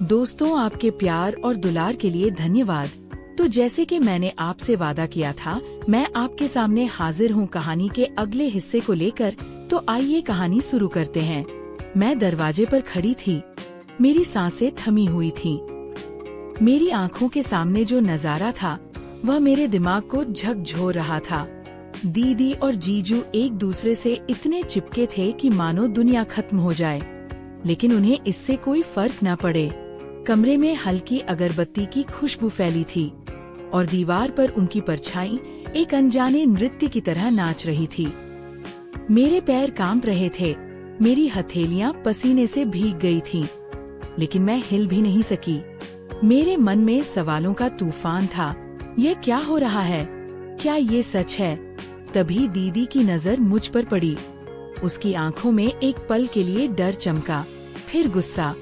दोस्तों, आपके प्यार और दुलार के लिए धन्यवाद। तो जैसे कि मैंने आपसे वादा किया था, मैं आपके सामने हाजिर हूँ कहानी के अगले हिस्से को लेकर। तो आइए कहानी शुरू करते हैं। मैं दरवाजे पर खड़ी थी, मेरी सांसें थमी हुई थीं। मेरी आंखों के सामने जो नजारा था वह मेरे दिमाग को झकझोर रहा था। दीदी और जीजू एक दूसरे से इतने चिपके थे कि मानो दुनिया खत्म हो जाए, लेकिन उन्हें इससे कोई फर्क न पड़े। कमरे में हल्की अगरबत्ती की खुशबू फैली थी और दीवार पर उनकी परछाई एक अनजाने नृत्य की तरह नाच रही थी। मेरे पैर कांप रहे थे, मेरी हथेलियां पसीने से भीग गई थीं, लेकिन मैं हिल भी नहीं सकी। मेरे मन में सवालों का तूफान था। यह क्या हो रहा है? क्या ये सच है? तभी दीदी की नजर मुझ पर पड़ी। उसकी आंखों में एक पल के लिए डर चमका, फिर गुस्सा,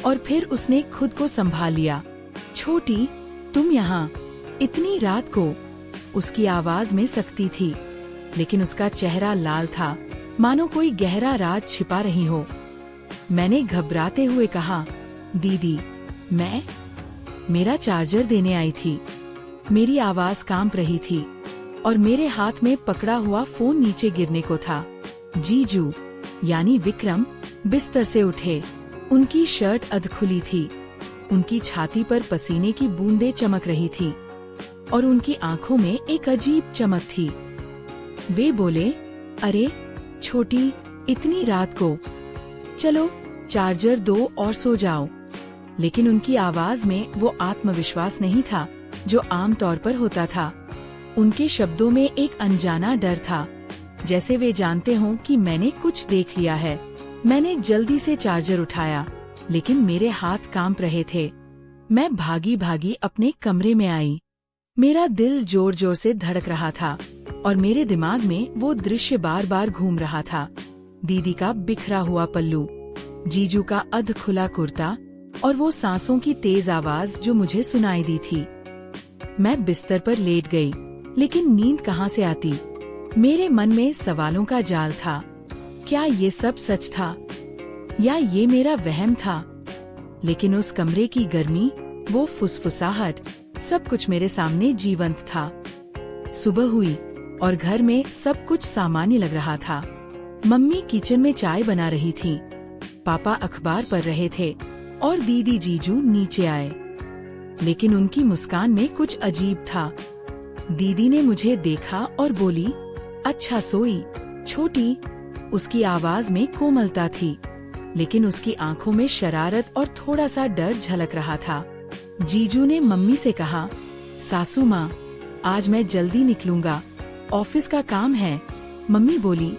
और फिर उसने खुद को संभाल लिया। छोटी, तुम यहाँ इतनी रात को? उसकी आवाज में सख्ती थी, लेकिन उसका चेहरा लाल था, मानो कोई गहरा राज छिपा रही हो। मैंने घबराते हुए कहा, दीदी, मेरा चार्जर देने आई थी। मेरी आवाज कांप रही थी और मेरे हाथ में पकड़ा हुआ फोन नीचे गिरने को था। जीजू यानी विक्रम बिस्तर से उठे। उनकी शर्ट अधखुली थी, उनकी छाती पर पसीने की बूंदें चमक रही थी और उनकी आंखों में एक अजीब चमक थी। वे बोले, अरे छोटी, इतनी रात को? चलो चार्जर दो और सो जाओ। लेकिन उनकी आवाज में वो आत्मविश्वास नहीं था जो आम तौर पर होता था। उनके शब्दों में एक अनजाना डर था, जैसे वे जानते हों कि मैंने कुछ देख लिया है। मैंने जल्दी से चार्जर उठाया, लेकिन मेरे हाथ कांप रहे थे। मैं भागी भागी अपने कमरे में आई। मेरा दिल जोर जोर से धड़क रहा था और मेरे दिमाग में वो दृश्य बार बार घूम रहा था। दीदी का बिखरा हुआ पल्लू, जीजू का अध खुला कुर्ता और वो सांसों की तेज आवाज जो मुझे सुनाई दी थी। मैं बिस्तर पर लेट गई, लेकिन नींद कहाँ से आती? मेरे मन में सवालों का जाल था। क्या ये सब सच था या ये मेरा वहम था? लेकिन उस कमरे की गर्मी, वो फुसफुसाहट, सब कुछ मेरे सामने जीवंत था। सुबह हुई और घर में सब कुछ सामान्य लग रहा था। मम्मी किचन में चाय बना रही थी, पापा अखबार पढ़ रहे थे और दीदी जीजू नीचे आए। लेकिन उनकी मुस्कान में कुछ अजीब था। दीदी ने मुझे देखा और बोली, अच्छा सोई छोटी? उसकी आवाज में कोमलता थी, लेकिन उसकी आंखों में शरारत और थोड़ा सा डर झलक रहा था। जीजू ने मम्मी से कहा, सासू माँ, आज मैं जल्दी निकलूंगा, ऑफिस का काम है। मम्मी बोली,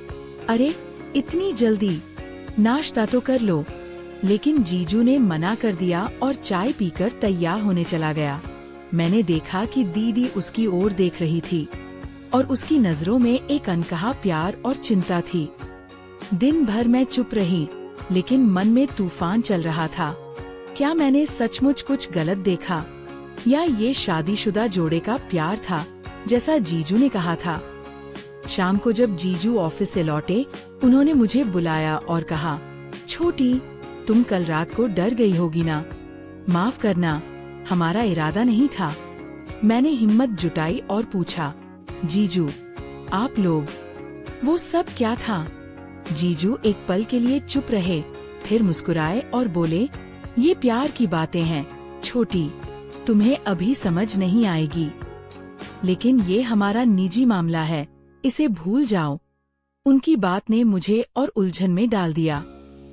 अरे इतनी जल्दी? नाश्ता तो कर लो। लेकिन जीजू ने मना कर दिया और चाय पीकर तैयार होने चला गया। मैंने देखा कि दीदी उसकी ओर देख रही थी और उसकी नजरों में एक अनकहा प्यार और चिंता थी। दिन भर मैं चुप रही, लेकिन मन में तूफान चल रहा था। क्या मैंने सचमुच कुछ गलत देखा, या ये शादीशुदा जोड़े का प्यार था जैसा जीजू ने कहा था? शाम को जब जीजू ऑफिस से लौटे, उन्होंने मुझे बुलाया और कहा, छोटी, तुम कल रात को डर गई होगी ना? माफ करना, हमारा इरादा नहीं था। मैंने हिम्मत जुटाई और पूछा, जीजू, आप लोग, वो सब क्या था? जीजू एक पल के लिए चुप रहे, फिर मुस्कुराए और बोले, ये प्यार की बातें हैं छोटी, तुम्हें अभी समझ नहीं आएगी, लेकिन ये हमारा निजी मामला है, इसे भूल जाओ। उनकी बात ने मुझे और उलझन में डाल दिया।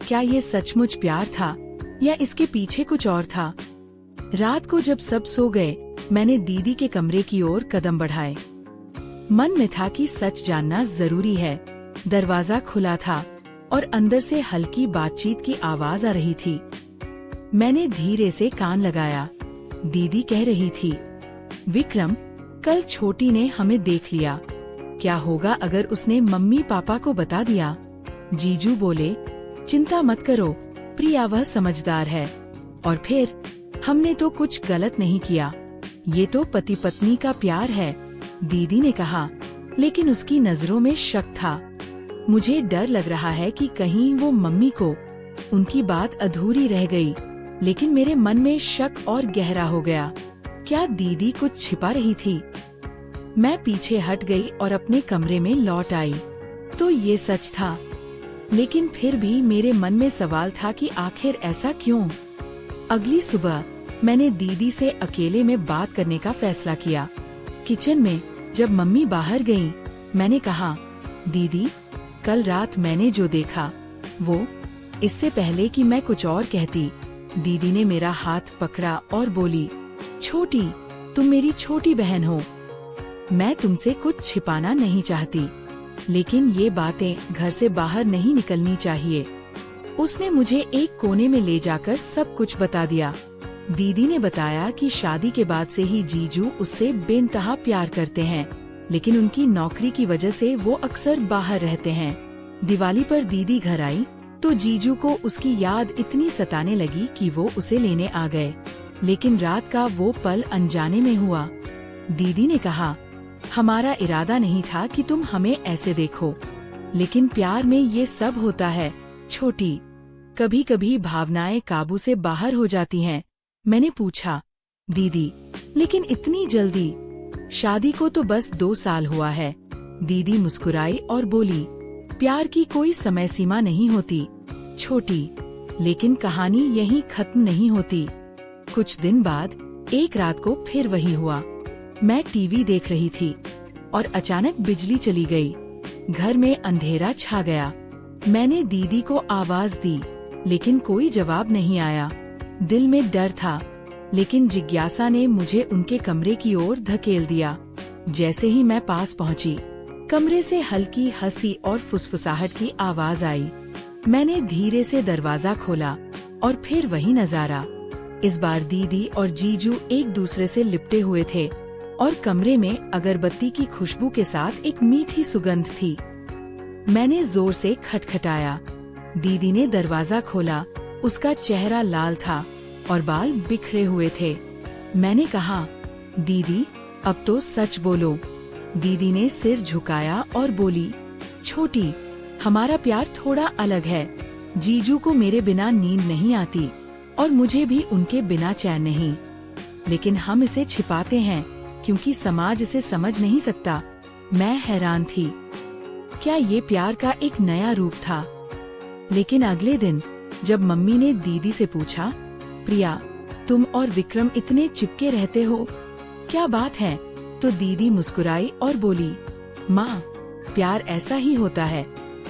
क्या ये सचमुच प्यार था या इसके पीछे कुछ और था? रात को जब सब सो गए, मैंने दीदी के कमरे की ओर कदम बढ़ाए। मन में था कि सच जानना जरूरी है। दरवाजा खुला था और अंदर से हल्की बातचीत की आवाज आ रही थी। मैंने धीरे से कान लगाया। दीदी कह रही थी, विक्रम, कल छोटी ने हमें देख लिया। क्या होगा अगर उसने मम्मी पापा को बता दिया? जीजू बोले, चिंता मत करो प्रिया, वह समझदार है। और फिर, हमने तो कुछ गलत नहीं किया, ये तो पति पत्नी का प्यार है, दीदी ने कहा, लेकिन उसकी नजरों में शक था। मुझे डर लग रहा है कि कहीं वो मम्मी को, उनकी बात अधूरी रह गई। लेकिन मेरे मन में शक और गहरा हो गया। क्या दीदी कुछ छिपा रही थी? मैं पीछे हट गई और अपने कमरे में लौट आई तो ये सच था, लेकिन फिर भी मेरे मन में सवाल था कि आखिर ऐसा क्यों। अगली सुबह मैंने दीदी से अकेले में बात करने का फैसला किया। किचन में जब मम्मी बाहर गईं, मैंने कहा, दीदी, कल रात मैंने जो देखा वो। इससे पहले कि मैं कुछ और कहती, दीदी ने मेरा हाथ पकड़ा और बोली, छोटी, तुम मेरी छोटी बहन हो। मैं तुमसे कुछ छिपाना नहीं चाहती, लेकिन ये बातें घर से बाहर नहीं निकलनी चाहिए। उसने मुझे एक कोने में ले जाकर सब कुछ बता दिया। दीदी ने बताया कि शादी के बाद से ही जीजू उससे बेइंतहा प्यार करते हैं, लेकिन उनकी नौकरी की वजह से वो अक्सर बाहर रहते हैं। दिवाली पर दीदी घर आई तो जीजू को उसकी याद इतनी सताने लगी कि वो उसे लेने आ गए, लेकिन रात का वो पल अनजाने में हुआ। दीदी ने कहा, हमारा इरादा नहीं था कि तुम हमें ऐसे देखो, लेकिन प्यार में ये सब होता है छोटी। कभी कभी भावनाएं काबू से बाहर हो जाती हैं। मैंने पूछा, दीदी, लेकिन इतनी जल्दी? शादी को तो बस 2 साल हुआ है। दीदी मुस्कुराई और बोली, प्यार की कोई समय सीमा नहीं होती छोटी, लेकिन कहानी यहीं खत्म नहीं होती। कुछ दिन बाद एक रात को फिर वही हुआ। मैं टीवी देख रही थी और अचानक बिजली चली गई। घर में अंधेरा छा गया। मैंने दीदी को आवाज दी, लेकिन कोई जवाब नहीं आया। दिल में डर था, लेकिन जिज्ञासा ने मुझे उनके कमरे की ओर धकेल दिया। जैसे ही मैं पास पहुंची, कमरे से हल्की हंसी और फुसफुसाहट की आवाज आई। मैंने धीरे से दरवाजा खोला और फिर वही नजारा। इस बार दीदी और जीजू एक दूसरे से लिपटे हुए थे और कमरे में अगरबत्ती की खुशबू के साथ एक मीठी सुगंध थी। मैंने जोर से खटखटाया। दीदी ने दरवाजा खोला। उसका चेहरा लाल था और बाल बिखरे हुए थे। मैंने कहा, दीदी, अब तो सच बोलो। दीदी ने सिर झुकाया और बोली, छोटी, हमारा प्यार थोड़ा अलग है। जीजू को मेरे बिना नींद नहीं आती और मुझे भी उनके बिना चैन नहीं, लेकिन हम इसे छिपाते हैं क्योंकि समाज इसे समझ नहीं सकता। मैं हैरान थी। क्या ये प्यार का एक नया रूप था? लेकिन अगले दिन जब मम्मी ने दीदी से पूछा, प्रिया, तुम और विक्रम इतने चिपके रहते हो, क्या बात है? तो दीदी मुस्कुराई और बोली, माँ, प्यार ऐसा ही होता है।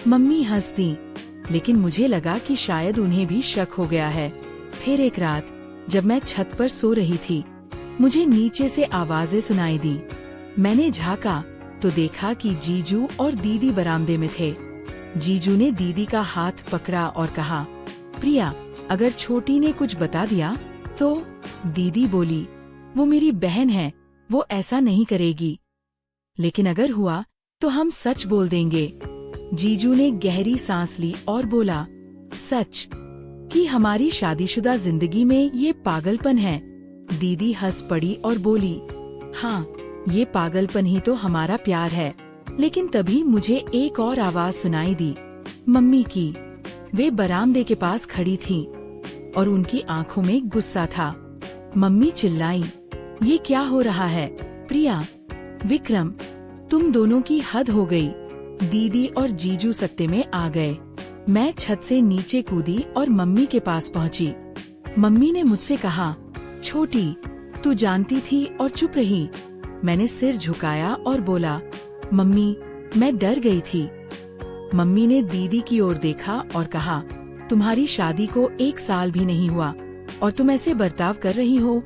मम्मी हंस दी, लेकिन मुझे लगा कि शायद उन्हें भी शक हो गया है। फिर एक रात जब मैं छत पर सो रही थी, मुझे नीचे से आवाजें सुनाई दी। मैंने झांका तो देखा कि जीजू और दीदी बरामदे में थे। जीजू ने दीदी का हाथ पकड़ा और कहा, प्रिया, अगर छोटी ने कुछ बता दिया तो? दीदी बोली, वो मेरी बहन है, वो ऐसा नहीं करेगी। लेकिन अगर हुआ तो हम सच बोल देंगे। जीजू ने गहरी सांस ली और बोला, सच? कि हमारी शादीशुदा जिंदगी में ये पागलपन है? दीदी हंस पड़ी और बोली, हाँ, ये पागलपन ही तो हमारा प्यार है। लेकिन तभी मुझे एक और आवाज सुनाई दी, मम्मी की। वे बरामदे के पास खड़ी थीं और उनकी आंखों में गुस्सा था। मम्मी चिल्लाई, ये क्या हो रहा है? प्रिया, विक्रम, तुम दोनों की हद हो गई। दीदी और जीजू सत्ते में आ गए। मैं छत से नीचे कूदी और मम्मी के पास पहुंची। मम्मी ने मुझसे कहा, छोटी, तू जानती थी और चुप रही। मैंने सिर झुकाया और बोला, मम्मी, मैं डर गई थी। मम्मी ने दीदी की ओर देखा और कहा, तुम्हारी शादी को 1 साल भी नहीं हुआ और तुम ऐसे बर्ताव कर रही हो।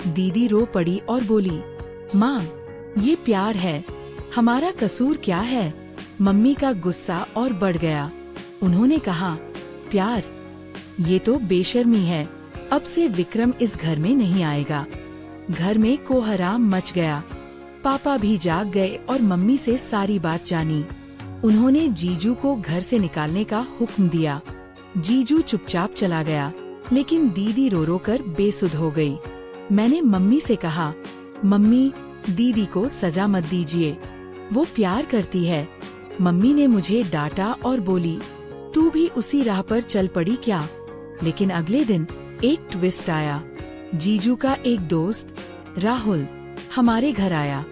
दीदी रो पड़ी और बोली, माँ, ये प्यार है, हमारा कसूर क्या है? मम्मी का गुस्सा और बढ़ गया। उन्होंने कहा, प्यार? ये तो बेशर्मी है। अब से विक्रम इस घर में नहीं आएगा। घर में कोहराम मच गया। पापा भी जाग गए और मम्मी से सारी बात जानी। उन्होंने जीजू को घर से निकालने का हुक्म दिया। जीजू चुपचाप चला गया, लेकिन दीदी रो रो कर बेसुध हो गई। मैंने मम्मी से कहा, मम्मी, दीदी को सजा मत दीजिए, वो प्यार करती है। मम्मी ने मुझे डांटा और बोली, तू भी उसी राह पर चल पड़ी क्या? लेकिन अगले दिन एक ट्विस्ट आया। जीजू का एक दोस्त राहुल हमारे घर आया।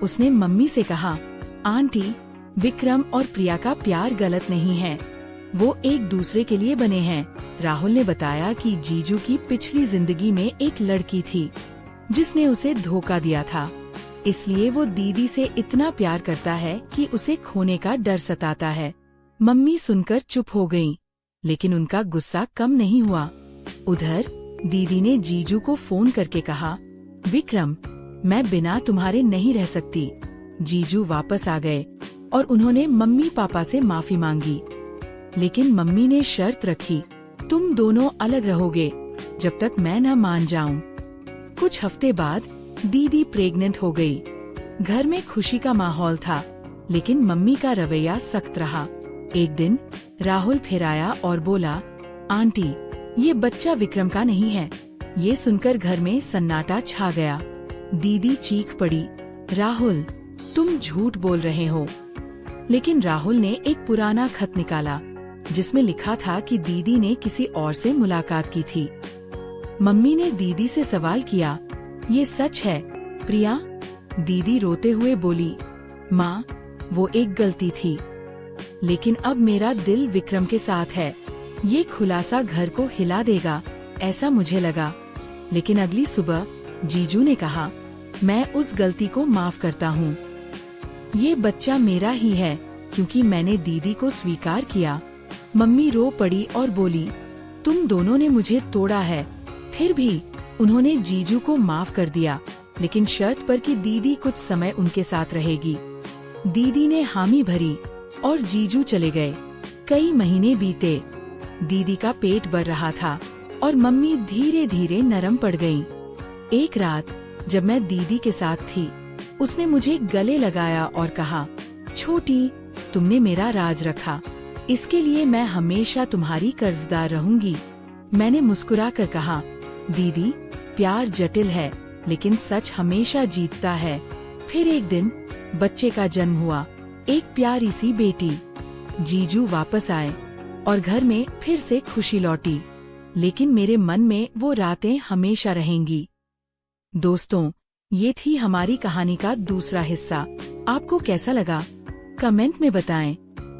उसने मम्मी से कहा, आंटी, विक्रम और प्रिया का प्यार गलत नहीं है, वो एक दूसरे के लिए बने हैं। राहुल ने बताया कि जीजू की पिछली जिंदगी में एक लड़की थी जिसने उसे धोखा दिया था, इसलिए वो दीदी से इतना प्यार करता है कि उसे खोने का डर सताता है। मम्मी सुनकर चुप हो गईं, लेकिन उनका गुस्सा कम नहीं हुआ। उधर दीदी ने जीजू को फोन करके कहा, विक्रम, मैं बिना तुम्हारे नहीं रह सकती। जीजू वापस आ गए और उन्होंने मम्मी पापा से माफी मांगी, लेकिन मम्मी ने शर्त रखी, तुम दोनों अलग रहोगे जब तक मैं न मान जाऊं। कुछ हफ्ते बाद दीदी प्रेग्नेंट हो गई। घर में खुशी का माहौल था, लेकिन मम्मी का रवैया सख्त रहा। एक दिन राहुल फिर आया और बोला, आंटी, ये बच्चा विक्रम का नहीं है। ये सुनकर घर में सन्नाटा छा गया। दीदी चीख पड़ी, राहुल, तुम झूठ बोल रहे हो। लेकिन राहुल ने एक पुराना खत निकाला जिसमें लिखा था कि दीदी ने किसी और से मुलाकात की थी। मम्मी ने दीदी से सवाल किया, ये सच है प्रिया? दीदी रोते हुए बोली, माँ, वो एक गलती थी, लेकिन अब मेरा दिल विक्रम के साथ है। ये खुलासा घर को हिला देगा, ऐसा मुझे लगा। लेकिन अगली सुबह जीजू ने कहा, मैं उस गलती को माफ करता हूँ। ये बच्चा मेरा ही है क्योंकि मैंने दीदी को स्वीकार किया। मम्मी रो पड़ी और बोली, तुम दोनों ने मुझे तोड़ा है। फिर भी उन्होंने जीजू को माफ कर दिया, लेकिन शर्त पर कि दीदी कुछ समय उनके साथ रहेगी। दीदी ने हामी भरी और जीजू चले गए। कई महीने बीते। दीदी का पेट बढ़ रहा था और मम्मी धीरे धीरे नरम पड़ गईं। एक रात जब मैं दीदी के साथ थी, उसने मुझे गले लगाया और कहा, छोटी, तुमने मेरा राज रखा, इसके लिए मैं हमेशा तुम्हारी कर्जदार रहूंगी। मैंने मुस्कुरा कर कहा, दीदी, प्यार जटिल है, लेकिन सच हमेशा जीतता है। फिर एक दिन बच्चे का जन्म हुआ, एक प्यारी सी बेटी। जीजू वापस आए और घर में फिर से खुशी लौटी, लेकिन मेरे मन में वो रातें हमेशा रहेंगी। दोस्तों, ये थी हमारी कहानी का दूसरा हिस्सा। आपको कैसा लगा? कमेंट में बताएं।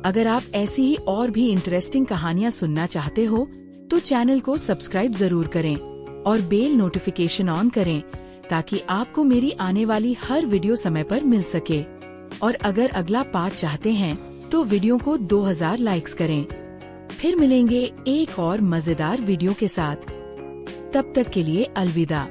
अगर आप ऐसी ही और भी इंटरेस्टिंग कहानियाँ सुनना चाहते हो तो चैनल को सब्सक्राइब जरूर करें और बेल नोटिफिकेशन ऑन करें ताकि आपको मेरी आने वाली हर वीडियो समय पर मिल सके। और अगर अगला पार्ट चाहते हैं तो वीडियो को 2000 लाइक्स करें। फिर मिलेंगे एक और मजेदार वीडियो के साथ। तब तक के लिए अलविदा।